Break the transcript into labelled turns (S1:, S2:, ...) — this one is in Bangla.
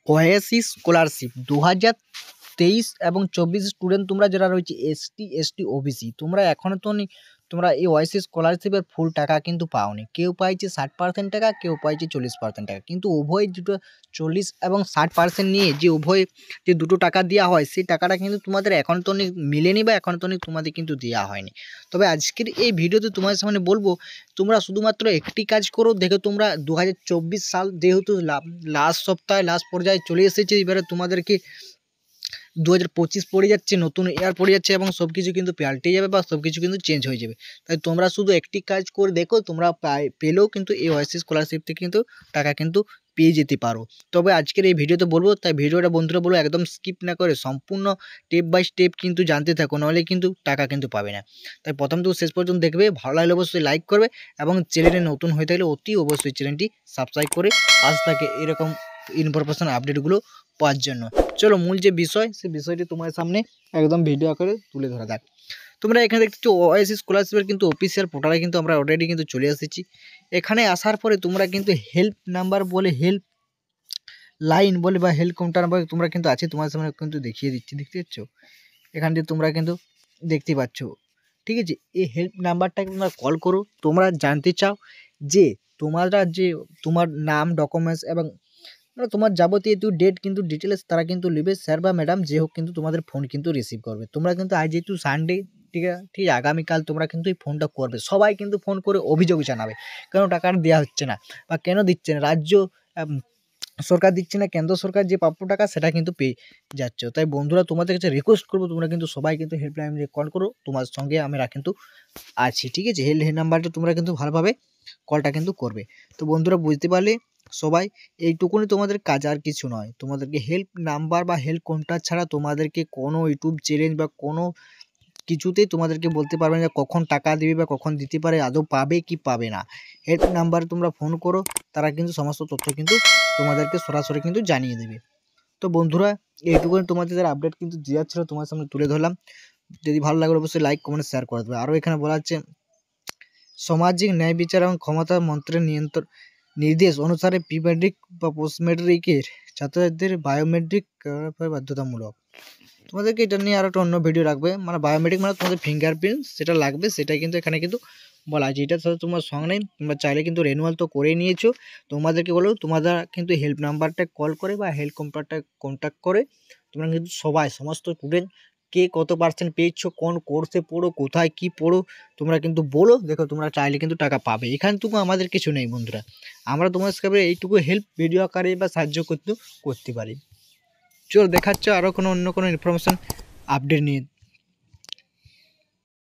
S1: ওয়াইএসসি স্কলারশিপ 2023 এবং 24 স্টুডেন্ট তোমরা যারা রয়েছে এসটি এসটি ওবিসি তোমরা এখনো তো তোমরা এই ওয়াইএসসি স্কলারশিপের ফুল টাকা কিন্তু পাওনি। কেউ পাইছে 60% টাকা, কেউ পাইছে 40% টাকা, কিন্তু উভয় দুটো 40 এবং 60% নিয়ে যে উভয় যে দুটো টাকা দেওয়া হয় সেই টাকাটা কিন্তু তোমাদের এখন তো মিলেনি বা এখন তো তোমাদের কিন্তু দেওয়া হয়নি। তবে আজকের এই ভিডিওতে তোমাদের সামনে বলবো তোমরা শুধুমাত্র একটি কাজ করো। দেখো তোমরা 2024 সাল যেহেতু লাস্ট সপ্তাহে লাস্ট পর্যায়ে চলে এসেছে, এবারে তোমাদেরকে 2025 পড়ে যাচ্ছে, নতুন ইয়ার পড়ে যাচ্ছে এবং সব কিছু কিন্তু পাল্টে যাবে বা সব কিছু কিন্তু চেঞ্জ হয়ে যাবে। তাই তোমরা শুধু একটি কাজ করে দেখো, তোমরা পেলেও কিন্তু এই ওয়াইএসসি স্কলারশিপ থেকে কিন্তু টাকা কিন্তু পেয়ে যেতে পারো। তবে আজকের এই ভিডিওতে বলবো, তাই ভিডিওটা বন্ধুরা বলবো একদম স্কিপ না করে সম্পূর্ণ স্টেপ বাই স্টেপ কিন্তু জানতে থাকো, নাহলে কিন্তু টাকা কিন্তু পাবে না। তাই প্রথম থেকে শেষ পর্যন্ত দেখবে, ভালো লাগলে অবশ্যই লাইক করবে এবং চ্যানেলে নতুন হয়ে থাকলে অতি অবশ্যই চ্যানেলটি সাবস্ক্রাইব করে পাশে থাকে এরকম ইনফরমেশন আপডেটগুলো পাওয়ার জন্য। চলো মূল যে বিষয় সেই বিষয়টি তোমার সামনে একদম ভিডিও আকারে তুলে ধরা যাক। তোমরা এখানে দেখছো ওয়াইএসসি স্কলারশিপের কিন্তু অফিসিয়াল পোর্টালে কিন্তু আমরা অলরেডি কিন্তু চলে এসেছি। এখানে আসার পরে তোমরা কিন্তু হেল্প নাম্বার বলে, হেল্প লাইন বলে বা হেল্প কাউন্টার নাম্বার তোমরা কিন্তু আছে, তোমার সামনে কিন্তু দেখিয়ে দিচ্ছি, দেখতে পাচ্ছ এখান থেকে তোমরা কিন্তু দেখতে পাচ্ছ। ঠিক আছে, এই হেল্প নাম্বারটাকে তোমরা কল করো। তোমরা জানতে চাও যে তোমার নাম, ডকুমেন্টস এবং তোমার যাবতীয় ডেট কিন্তু ডিটেলস তারা কিন্তু নেবে, স্যার বা ম্যাডাম যে হোক কিন্তু তোমাদের ফোন কিন্তু রিসিভ করবে। তোমরা কিন্তু আজ যেহেতু সানডে, ঠিক আছে, ঠিক আগামীকাল তোমরা কিন্তু এই ফোনটা করবে। সবাই কিন্তু ফোন করে অভিযোগ জানাবে কেন টাকা দেওয়া হচ্ছে না বা কেন দিচ্ছে না, রাজ্য সরকার দিচ্ছে না, কেন্দ্র সরকার যে প্রাপ্য টাকা সেটা কিন্তু পেয়ে যাচ্ছে। তাই বন্ধুরা তোমাদের কাছে রিকোয়েস্ট করবো, তোমরা কিন্তু সবাই কিন্তু হেল্পলাইনে কল করো, তোমার সঙ্গে আমরা কিন্তু আছি। ঠিক আছে, হেল্প নাম্বারটা তোমরা কিন্তু ভালোভাবে কলটা কিন্তু করবে। তো বন্ধুরা বুঝতে পারলে সবাই, এইটুকুনি তোমাদের কাজ, আর কিছু নয়। তোমাদেরকে হেল্প নাম্বার বা হেল্প কন্ট্যাক্ট ছাড়া তোমাদেরকে কোনো ইউটিউব চ্যানেল বা কোনো কিছুতেই তোমাদেরকে বলতে পারবে না কখন টাকা দিবে বা কখন দিতে পারে, আদৌ পাবে কি পাবে না। হেল্প নাম্বারে তোমরা ফোন করো, তারা কিন্তু সমস্ত তথ্য কিন্তু তোমাদেরকে সরাসরি কিন্তু জানিয়ে দেবে। তো বন্ধুরা এইটুকুনি তোমাদের আপডেট কিন্তু দেওয়ার ছিল, তোমার সামনে তুলে ধরলাম। যদি ভালো লাগে অবশ্যই লাইক কমেন্ট শেয়ার করে দেবে। আরও এখানে বলা হচ্ছে সামাজিক ন্যায় বিচার এবং ক্ষমতা মন্ত্রের নির্দেশ অনুসারে প্রি মেট্রিক বা পোস্ট মেট্রিকের ছাত্রছাত্রীদের বায়োমেট্রিক বাধ্যতামূলক। তোমাদেরকে এটা নিয়ে আরও একটা অন্য ভিডিও রাখবে, মানে বায়োমেট্রিক মানে তোমাদের ফিঙ্গারপ্রিন্ট সেটা লাগবে, সেটাই কিন্তু এখানে কিন্তু বলা আছে। এটার সাথে তোমার সঙ্গে নেই, তোমরা চাইলে কিন্তু রেনুয়াল তো করেই নিয়েছো। তোমাদেরকে বলো তোমরা কিন্তু হেল্প নাম্বারটা কল করে বা হেল্প নাম্বারটা কন্ট্যাক্ট করে তোমরা কিন্তু সমস্ত স্টুডেন্ট কে কত পার্সেন্ট পেয়েছো, কোন কোর্সে পড়ো, কোথায় কি পড়ো তোমরা কিন্তু বলো। দেখো তোমরা চাইলে কিন্তু টাকা পাবে। এখানটুকু আমাদের কিছু নেই বন্ধুরা, আমরা তোমাদের সাথে এইটুকু হেল্প ভিডিও আকারে বা সাহায্য করতে পারি। চলো দেখাচ্ছ আরও অন্য কোনো ইনফরমেশন আপডেট নিয়ে।